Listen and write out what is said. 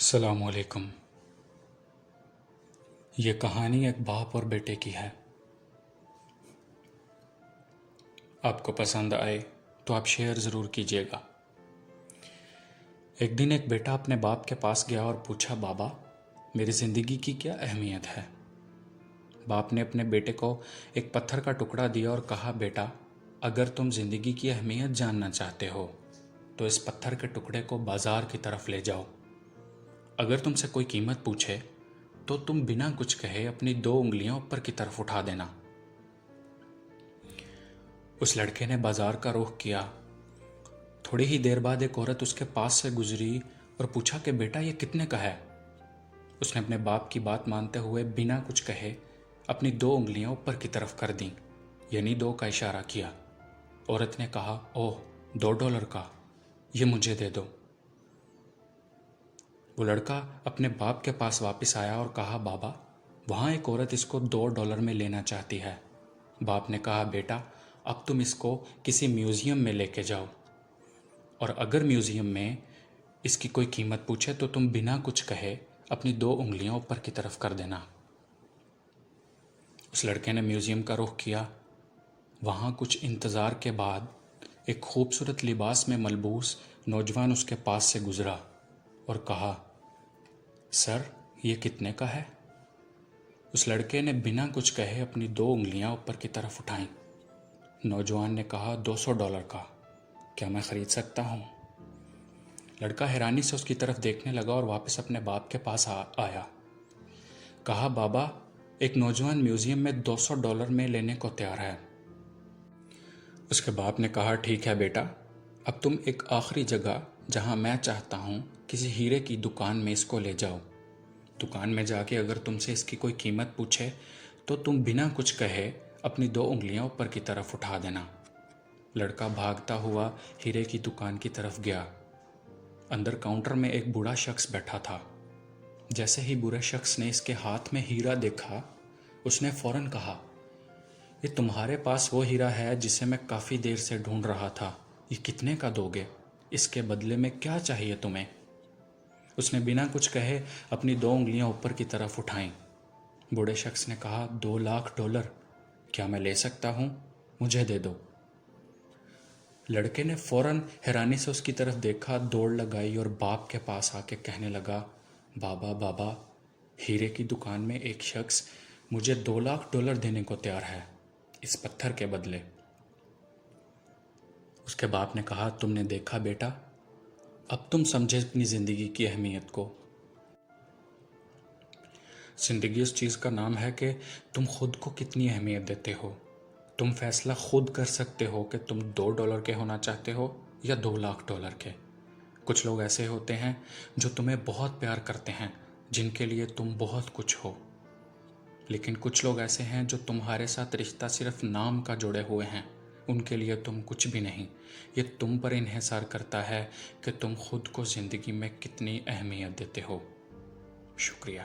السلام علیکم۔ یہ کہانی ایک باپ اور بیٹے کی ہے۔ آپ کو پسند آئے تو آپ شیئر ضرور کیجیے گا۔ ایک دن ایک بیٹا اپنے باپ کے پاس گیا اور پوچھا، بابا میری زندگی کی کیا اہمیت ہے؟ باپ نے اپنے بیٹے کو ایک پتھر کا ٹکڑا دیا اور کہا، بیٹا اگر تم زندگی کی اہمیت جاننا چاہتے ہو تو اس پتھر کے ٹکڑے کو بازار کی طرف لے جاؤ۔ اگر تم سے کوئی قیمت پوچھے تو تم بنا کچھ کہے اپنی 2 انگلیاں اوپر کی طرف اٹھا دینا۔ اس لڑکے نے بازار کا رخ کیا۔ تھوڑی ہی دیر بعد ایک عورت اس کے پاس سے گزری اور پوچھا کہ بیٹا یہ کتنے کا ہے؟ اس نے اپنے باپ کی بات مانتے ہوئے بنا کچھ کہے اپنی 2 انگلیاں اوپر کی طرف کر دیں، یعنی 2 کا اشارہ کیا۔ عورت نے کہا، اوہ $2 کا، یہ مجھے دے دو۔ وہ لڑکا اپنے باپ کے پاس واپس آیا اور کہا، بابا وہاں ایک عورت اس کو $2 میں لینا چاہتی ہے۔ باپ نے کہا، بیٹا اب تم اس کو کسی میوزیم میں لے کے جاؤ، اور اگر میوزیم میں اس کی کوئی قیمت پوچھے تو تم بنا کچھ کہے اپنی 2 انگلیاں اوپر کی طرف کر دینا۔ اس لڑکے نے میوزیم کا رخ کیا۔ وہاں کچھ انتظار کے بعد ایک خوبصورت لباس میں ملبوس نوجوان اس کے پاس سے گزرا اور کہا، سر یہ کتنے کا ہے؟ اس لڑکے نے بنا کچھ کہے اپنی 2 انگلیاں اوپر کی طرف اٹھائیں۔ نوجوان نے کہا، $200 کا، کیا میں خرید سکتا ہوں؟ لڑکا حیرانی سے اس کی طرف دیکھنے لگا اور واپس اپنے باپ کے پاس آیا۔ کہا، بابا ایک نوجوان میوزیم میں $200 میں لینے کو تیار ہے۔ اس کے باپ نے کہا، ٹھیک ہے بیٹا، اب تم ایک آخری جگہ جہاں میں چاہتا ہوں کسی ہیرے کی دکان میں اس کو لے جاؤ۔ دکان میں جا کے اگر تم سے اس کی کوئی قیمت پوچھے تو تم بنا کچھ کہے اپنی 2 انگلیاں اوپر کی طرف اٹھا دینا۔ لڑکا بھاگتا ہوا ہیرے کی دکان کی طرف گیا۔ اندر کاؤنٹر میں ایک بوڑھا شخص بیٹھا تھا۔ جیسے ہی بوڑھے شخص نے اس کے ہاتھ میں ہیرا دیکھا، اس نے فوراً کہا، یہ تمہارے پاس وہ ہیرا ہے جسے میں کافی دیر سے ڈھونڈ رہا تھا، یہ کتنے کا دو گے؟ اس کے بدلے میں کیا چاہیے تمہیں؟ اس نے بنا کچھ کہے اپنی 2 انگلیاں اوپر کی طرف اٹھائیں۔ بوڑھے شخص نے کہا، $2,00,000، کیا میں لے سکتا ہوں؟ مجھے دے دو۔ لڑکے نے فوراً حیرانی سے اس کی طرف دیکھا، دوڑ لگائی اور باپ کے پاس آ کے کہنے لگا، بابا ہیرے کی دکان میں ایک شخص مجھے $2,00,000 دینے کو تیار ہے، اس پتھر کے بدلے۔ اس کے باپ نے کہا، تم نے دیکھا بیٹا، اب تم سمجھے اپنی زندگی کی اہمیت کو۔ زندگی اس چیز کا نام ہے کہ تم خود کو کتنی اہمیت دیتے ہو۔ تم فیصلہ خود کر سکتے ہو کہ تم $2 کے ہونا چاہتے ہو یا $2,00,000 کے۔ کچھ لوگ ایسے ہوتے ہیں جو تمہیں بہت پیار کرتے ہیں، جن کے لیے تم بہت کچھ ہو، لیکن کچھ لوگ ایسے ہیں جو تمہارے ساتھ رشتہ صرف نام کا جڑے ہوئے ہیں، ان کے لیے تم کچھ بھی نہیں۔ یہ تم پر انحصار کرتا ہے کہ تم خود کو زندگی میں کتنی اہمیت دیتے ہو۔ شکریہ۔